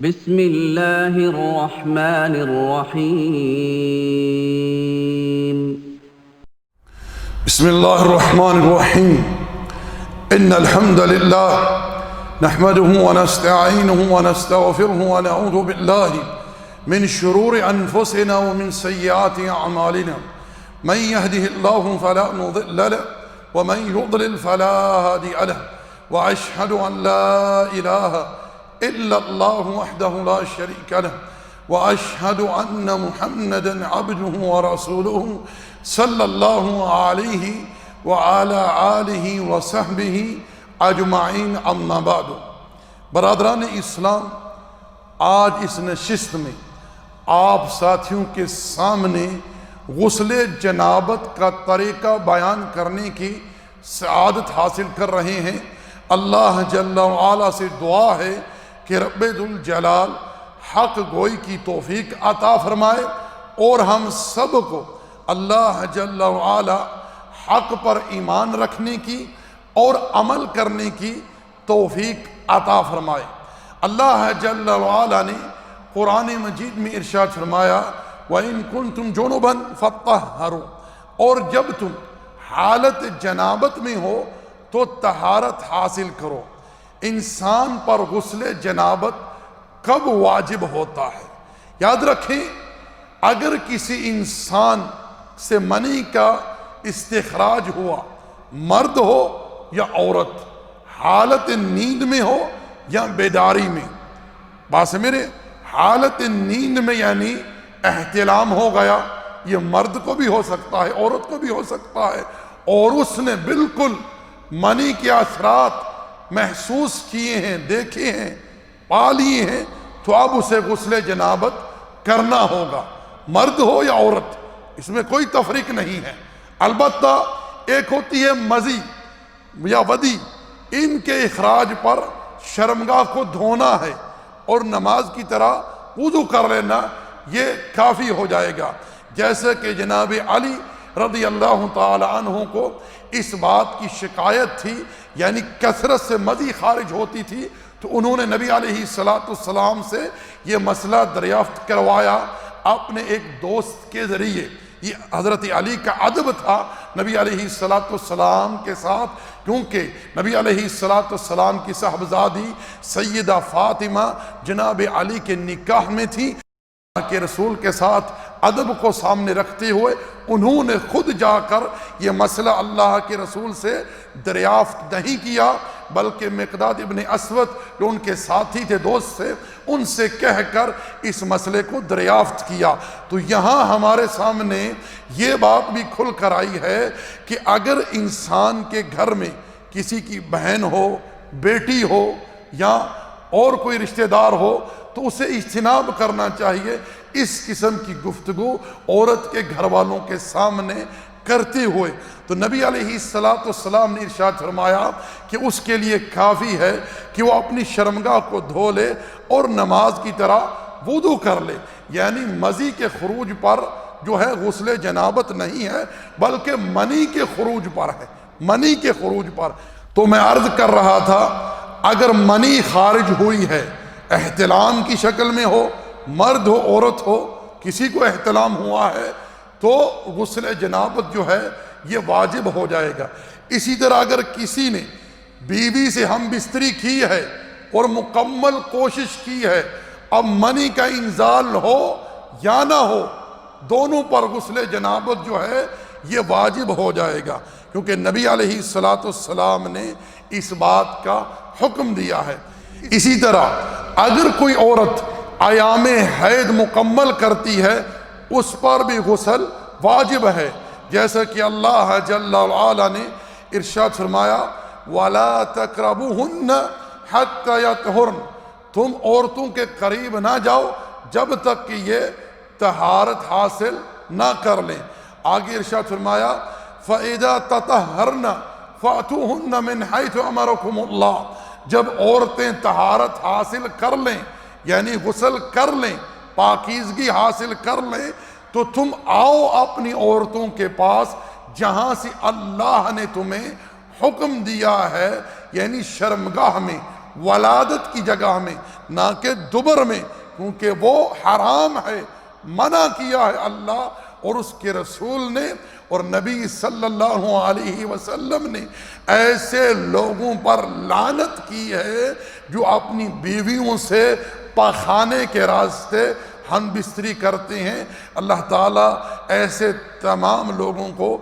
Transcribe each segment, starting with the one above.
بسم الله الرحمن الرحيم. بسم الله الرحمن الرحيم. إن الحمد لله نحمده ونستعينه ونستغفره ونعوذ بالله من شرور أنفسنا ومن سيئات أعمالنا. من يهده الله فلا مضل له ومن يضلل فلا هادي له. وأشهد أن لا إله إلا الله وحده لا شريك له وأشهد أن محمدًا عبده ورسوله صلی اللہ علیہ وعلی آلہ وصحبہ اجمعین. اما بعد. برادران اسلام، آج اس نشست میں آپ ساتھیوں کے سامنے غسل جنابت کا طریقہ بیان کرنے کی سعادت حاصل کر رہے ہیں. اللہ جل وعلا سے دعا ہے کہ رب ذوالجلال حق گوئی کی توفیق عطا فرمائے اور ہم سب کو اللہ جل وعلا حق پر ایمان رکھنے کی اور عمل کرنے کی توفیق عطا فرمائے. اللہ جل وعلا نے قرآن مجید میں ارشاد فرمایا وَإِن كُنتُمْ جُنُبًا فَطَّهَّرُوا، اور جب تم حالت جنابت میں ہو تو طہارت حاصل کرو. انسان پر غسل جنابت کب واجب ہوتا ہے؟ یاد رکھیں، اگر کسی انسان سے منی کا استخراج ہوا، مرد ہو یا عورت، حالت نیند میں ہو یا بیداری میں، بات میرے حالت نیند میں یعنی احتلام ہو گیا، یہ مرد کو بھی ہو سکتا ہے عورت کو بھی ہو سکتا ہے، اور اس نے بالکل منی کے اثرات محسوس کیے ہیں، دیکھے ہیں، پا لیے ہیں، تو اب اسے غسل جنابت کرنا ہوگا، مرد ہو یا عورت، اس میں کوئی تفریق نہیں ہے. البتہ ایک ہوتی ہے مزی یا ودی، ان کے اخراج پر شرمگاہ کو دھونا ہے اور نماز کی طرح وضو کر لینا، یہ کافی ہو جائے گا. جیسے کہ جناب علی رضی اللہ تعالی عنہ کو اس بات کی شکایت تھی، یعنی کثرت سے مزی خارج ہوتی تھی، تو انہوں نے نبی علیہ السلام سے یہ مسئلہ دریافت کروایا اپنے ایک دوست کے ذریعے. یہ حضرت علی کا ادب تھا نبی علیہ السلام کے ساتھ، کیونکہ نبی علیہ السلام کی صاحبزادی سیدہ فاطمہ جناب علی کے نکاح میں تھی. اللہ کے رسول کے ساتھ ادب کو سامنے رکھتے ہوئے انہوں نے خود جا کر یہ مسئلہ اللہ کے رسول سے دریافت نہیں کیا، بلکہ مقداد ابن اسود جو ان کے ساتھی تھے، دوست سے، ان سے کہہ کر اس مسئلے کو دریافت کیا. تو یہاں ہمارے سامنے یہ بات بھی کھل کر آئی ہے کہ اگر انسان کے گھر میں کسی کی بہن ہو، بیٹی ہو یا اور کوئی رشتہ دار ہو تو اسے اجتناب کرنا چاہیے اس قسم کی گفتگو عورت کے گھر والوں کے سامنے کرتے ہوئے. تو نبی علیہ السلام نے ارشاد فرمایا کہ اس کے لیے کافی ہے کہ وہ اپنی شرمگاہ کو دھو لے اور نماز کی طرح وضو کر لے. یعنی مزی کے خروج پر جو ہے غسل جنابت نہیں ہے، بلکہ منی کے خروج پر ہے، منی کے خروج پر. تو میں عرض کر رہا تھا، اگر منی خارج ہوئی ہے، احتلام کی شکل میں ہو، مرد ہو عورت ہو، کسی کو احتلام ہوا ہے تو غسل جنابت جو ہے یہ واجب ہو جائے گا. اسی طرح اگر کسی نے بیوی سے ہم بستری کی ہے اور مکمل کوشش کی ہے، اب منی کا انزال ہو یا نہ ہو، دونوں پر غسل جنابت جو ہے یہ واجب ہو جائے گا، کیونکہ نبی علیہ السلام نے اس بات کا حکم دیا ہے. اسی طرح اگر کوئی عورت ایام حید مکمل کرتی ہے، اس پر بھی غسل واجب ہے. جیسا کہ اللہ جل وعلا نے ارشاد فرمایا وَلَا تَقْرَبُوهُنَّ حَتَّى يَطْهُرْنَ، تم عورتوں کے قریب نہ جاؤ جب تک کہ یہ طہارت حاصل نہ کر لیں. آگے ارشاد فرمایا فَإِذَا تَطَهَّرْنَ فَأْتُوهُنَّ مِنْ حَيْثُ أَمَرَكُمُ اللَّهُ، جب عورتیں طہارت حاصل کر لیں یعنی غسل کر لیں، پاکیزگی حاصل کر لیں، تو تم آؤ اپنی عورتوں کے پاس جہاں سے اللہ نے تمہیں حکم دیا ہے، یعنی شرمگاہ میں، ولادت کی جگہ میں، نہ کہ دبر میں، کیونکہ وہ حرام ہے، منع کیا ہے اللہ اور اس کے رسول نے اور نبی صلی اللہ علیہ وسلم نے۔ ایسے لوگوں پر لعنت کی ہے جو اپنی بیویوں سے پاخانے کے راستے ہم بستری کرتے ہیں۔ اللہ تعالیٰ ایسے تمام لوگوں کو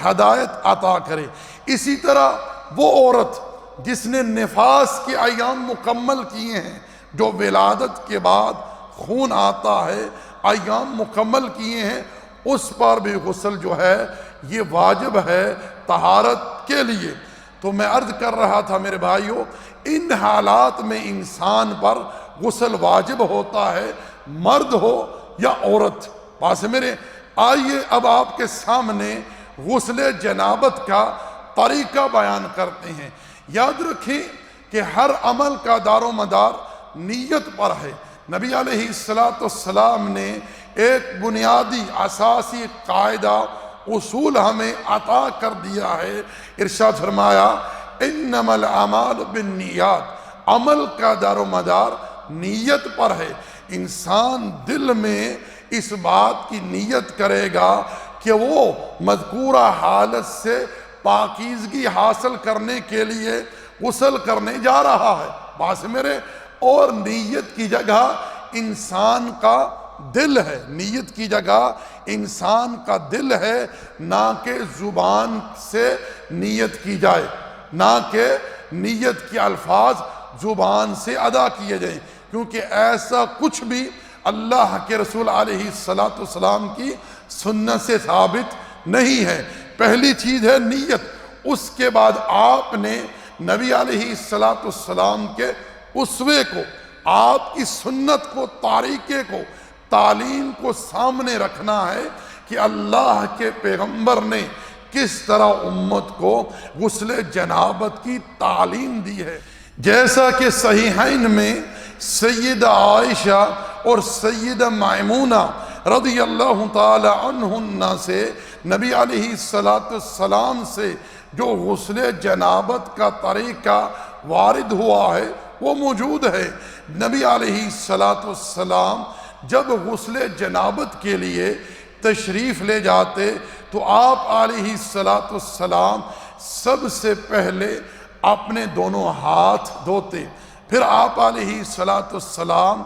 ہدایت عطا کرے۔ اسی طرح وہ عورت جس نے نفاس کے ایام مکمل کیے ہیں، جو ولادت کے بعد خون آتا ہے، ایام مکمل کیے ہیں، اس پر بھی غسل جو ہے یہ واجب ہے طہارت کے لیے۔ تو میں عرض کر رہا تھا میرے بھائیوں، ان حالات میں انسان پر غسل واجب ہوتا ہے، مرد ہو یا عورت۔ پاس میرے آئیے اب آپ کے سامنے غسل جنابت کا طریقہ بیان کرتے ہیں۔ یاد رکھیں کہ ہر عمل کا دار و مدار نیت پر ہے۔ نبی علیہ السلام نے ایک بنیادی اساسی قاعدہ اصول ہمیں عطا کر دیا ہے۔ ارشاد فرمایا انما الاعمال بالنیات، عمل کا دار و مدار نیت پر ہے۔ انسان دل میں اس بات کی نیت کرے گا کہ وہ مذکورہ حالت سے پاکیزگی حاصل کرنے کے لیے غسل کرنے جا رہا ہے، بات میرے، اور نیت کی جگہ انسان کا دل ہے، نیت کی جگہ انسان کا دل ہے، نہ کہ زبان سے نیت کی جائے، نہ کہ نیت کے الفاظ زبان سے ادا کیے جائیں، کیونکہ ایسا کچھ بھی اللہ کے رسول علیہ السلام کی سنت سے ثابت نہیں ہے۔ پہلی چیز ہے نیت، اس کے بعد آپ نے نبی علیہ السلام کے اسوے کو، آپ کی سنت کو، طریقے کو، تعلیم کو سامنے رکھنا ہے کہ اللہ کے پیغمبر نے کس طرح امت کو غسل جنابت کی تعلیم دی ہے۔ جیسا کہ صحیحین میں سیدہ عائشہ اور سیدہ میمونہ رضی اللہ تعالی عنہن سے نبی علیہ السلام سے جو غسل جنابت کا طریقہ وارد ہوا ہے وہ موجود ہے۔ نبی علیہ السلام جب غسل جنابت کے لیے تشریف لے جاتے تو آپ علیہ السلام سب سے پہلے اپنے دونوں ہاتھ دھوتے، پھر آپ علیہ السلام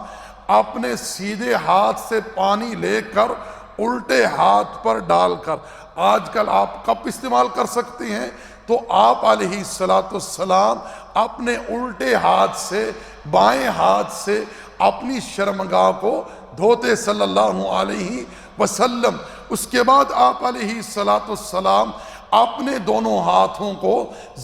اپنے سیدھے ہاتھ سے پانی لے کر الٹے ہاتھ پر ڈال کر، آج کل آپ کپ استعمال کر سکتے ہیں، تو آپ علیہ السلام اپنے الٹے ہاتھ سے، بائیں ہاتھ سے اپنی شرمگاہ کو دھوتے صلی اللہ علیہ وسلم۔ اس کے بعد آپ علیہ السلام اپنے دونوں ہاتھوں کو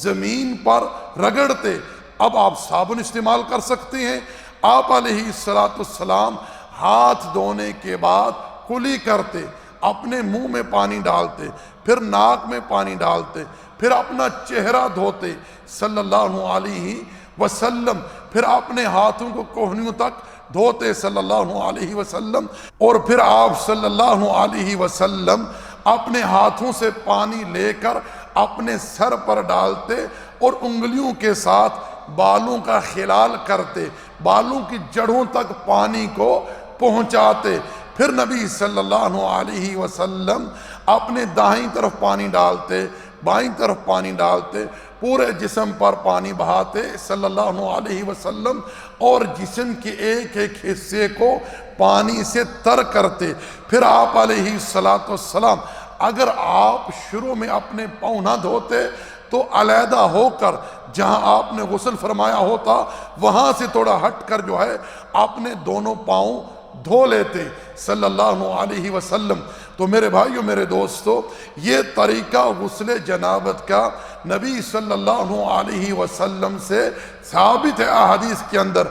زمین پر رگڑتے۔ اب آپ صابن استعمال کر سکتے ہیں۔ آپ علیہ السلام ہاتھ دھونے کے بعد کلی کرتے، اپنے منہ میں پانی ڈالتے، پھر ناک میں پانی ڈالتے، پھر اپنا چہرہ دھوتے صلی اللہ علیہ وسلم، پھر اپنے ہاتھوں کو کوہنیوں تک دھوتے صلی اللہ علیہ وسلم، اور پھر آپ صلی اللہ علیہ وسلم اپنے ہاتھوں سے پانی لے کر اپنے سر پر ڈالتے اور انگلیوں کے ساتھ بالوں کا خلال کرتے، بالوں کی جڑوں تک پانی کو پہنچاتے۔ پھر نبی صلی اللہ علیہ وسلم اپنے دائیں طرف پانی ڈالتے، بائیں طرف پانی ڈالتے، پورے جسم پر پانی بہاتے صلی اللہ علیہ وسلم، اور جسم کے ایک ایک حصے کو پانی سے تر کرتے۔ پھر آپ علیہ السلام اگر آپ شروع میں اپنے پاؤں نہ دھوتے تو علیحدہ ہو کر جہاں آپ نے غسل فرمایا ہوتا وہاں سے تھوڑا ہٹ کر جو ہے اپنے دونوں پاؤں دھو لیتے صلی اللہ علیہ وسلم۔ تو میرے بھائیو، میرے دوستو، یہ طریقہ غسل جنابت کا نبی صلی اللہ علیہ وسلم سے ثابت ہے احادیث کے اندر۔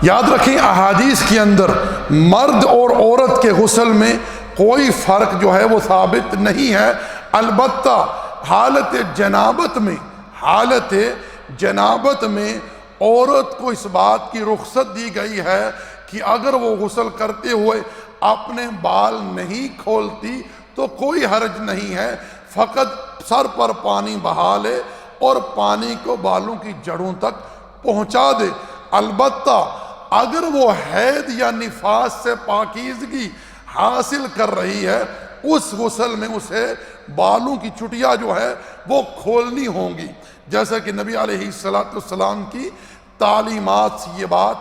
یاد رکھیں احادیث کے اندر مرد اور عورت کے غسل میں کوئی فرق جو ہے وہ ثابت نہیں ہے، البتہ حالت جنابت میں عورت کو اس بات کی رخصت دی گئی ہے کہ اگر وہ غسل کرتے ہوئے اپنے بال نہیں کھولتی تو کوئی حرج نہیں ہے، فقط سر پر پانی بہا لے اور پانی کو بالوں کی جڑوں تک پہنچا دے۔ البتہ اگر وہ حید یا نفاس سے پاکیزگی حاصل کر رہی ہے، اس غسل میں اسے بالوں کی چٹیاں جو ہے وہ کھولنی ہوں گی، جیسا کہ نبی علیہ السلام کی تعلیمات سے یہ بات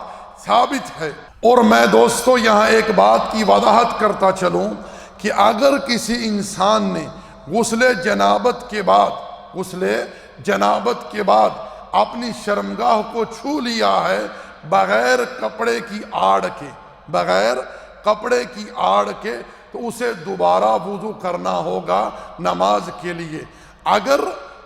ثابت ہے۔ اور میں دوستو یہاں ایک بات کی وضاحت کرتا چلوں کہ اگر کسی انسان نے غسل جنابت کے بعد اپنی شرمگاہ کو چھو لیا ہے بغیر کپڑے کی آڑ کے تو اسے دوبارہ وضو کرنا ہوگا نماز کے لیے۔ اگر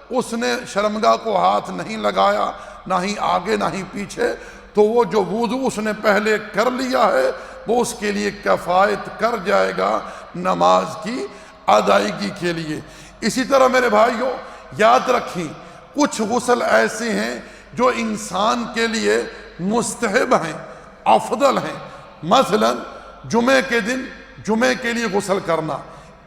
اس نے شرمگاہ کو ہاتھ نہیں لگایا، نہ ہی آگے نہ ہی پیچھے، تو وہ جو وضو اس نے پہلے کر لیا ہے وہ اس کے لیے کفایت کر جائے گا نماز کی ادائیگی کے لیے۔ اسی طرح میرے بھائیوں یاد رکھیں، کچھ غسل ایسے ہیں جو انسان کے لیے مستحب ہیں، افضل ہیں، مثلا جمعے کے دن جمعے کے لیے غسل کرنا،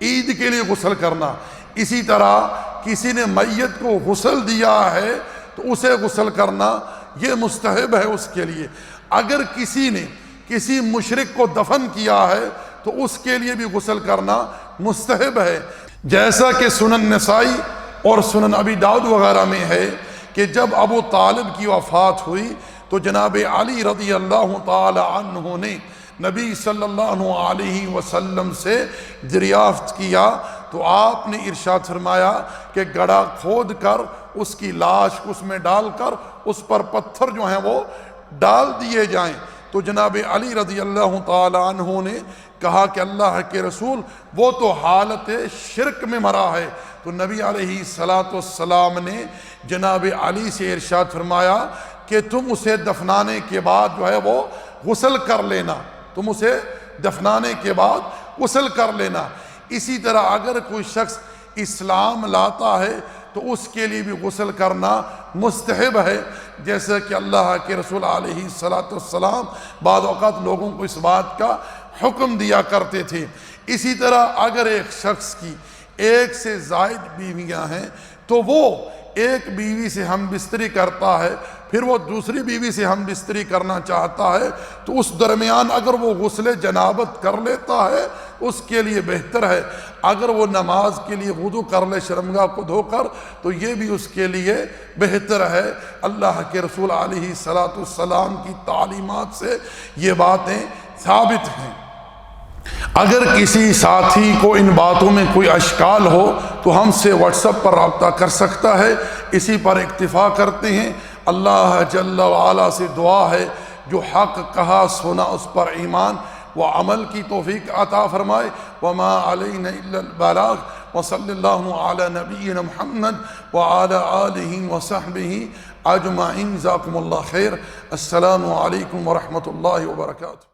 عید کے لیے غسل کرنا۔ اسی طرح کسی نے میت کو غسل دیا ہے تو اسے غسل کرنا یہ مستحب ہے اس کے لیے۔ اگر کسی نے کسی مشرک کو دفن کیا ہے تو اس کے لیے بھی غسل کرنا مستحب ہے، جیسا کہ سنن نسائی اور سنن ابی داؤد وغیرہ میں ہے کہ جب ابو طالب کی وفات ہوئی تو جناب علی رضی اللہ تعالی عنہ نے نبی صلی اللہ علیہ وسلم سے دریافت کیا تو آپ نے ارشاد فرمایا کہ گڑھا کھود کر اس کی لاش اس میں ڈال کر اس پر پتھر جو ہیں وہ ڈال دیے جائیں۔ تو جناب علی رضی اللہ تعالی عنہ نے کہا کہ اللہ کے رسول وہ تو حالت شرک میں مرا ہے۔ تو نبی علیہ السلام نے جناب علی سے ارشاد فرمایا کہ تم اسے دفنانے کے بعد جو ہے وہ غسل کر لینا، تم اسے دفنانے کے بعد غسل کر لینا۔ اسی طرح اگر کوئی شخص اسلام لاتا ہے تو اس کے لیے بھی غسل کرنا مستحب ہے، جیسے کہ اللہ کے رسول علیہ السلام بعض اوقات لوگوں کو اس بات کا حکم دیا کرتے تھے۔ اسی طرح اگر ایک شخص کی ایک سے زائد بیویاں ہیں تو وہ ایک بیوی سے ہم بستری کرتا ہے، پھر وہ دوسری بیوی سے ہم بستری کرنا چاہتا ہے، تو اس درمیان اگر وہ غسل جنابت کر لیتا ہے اس کے لیے بہتر ہے۔ اگر وہ نماز کے لیے وضو کر لے شرمگاہ کو دھو کر تو یہ بھی اس کے لیے بہتر ہے۔ اللہ کے رسول علیہ السلام کی تعلیمات سے یہ باتیں ثابت ہیں۔ اگر کسی ساتھی کو ان باتوں میں کوئی اشکال ہو تو ہم سے واٹس ایپ پر رابطہ کر سکتا ہے، اسی پر اکتفا کرتے ہیں۔ اللہ جل وعلا سے دعا ہے جو حق کہا سنا اس پر ایمان و عمل کی توفیق عطا فرمائے۔ وما علینا الا البلاغ وصلی اللہ علی نبینا محمد وعلی آلہ وصحبہ اجمعین۔ جزاکم اللہ خیر۔ السلام علیکم ورحمۃ اللہ وبرکاتہ۔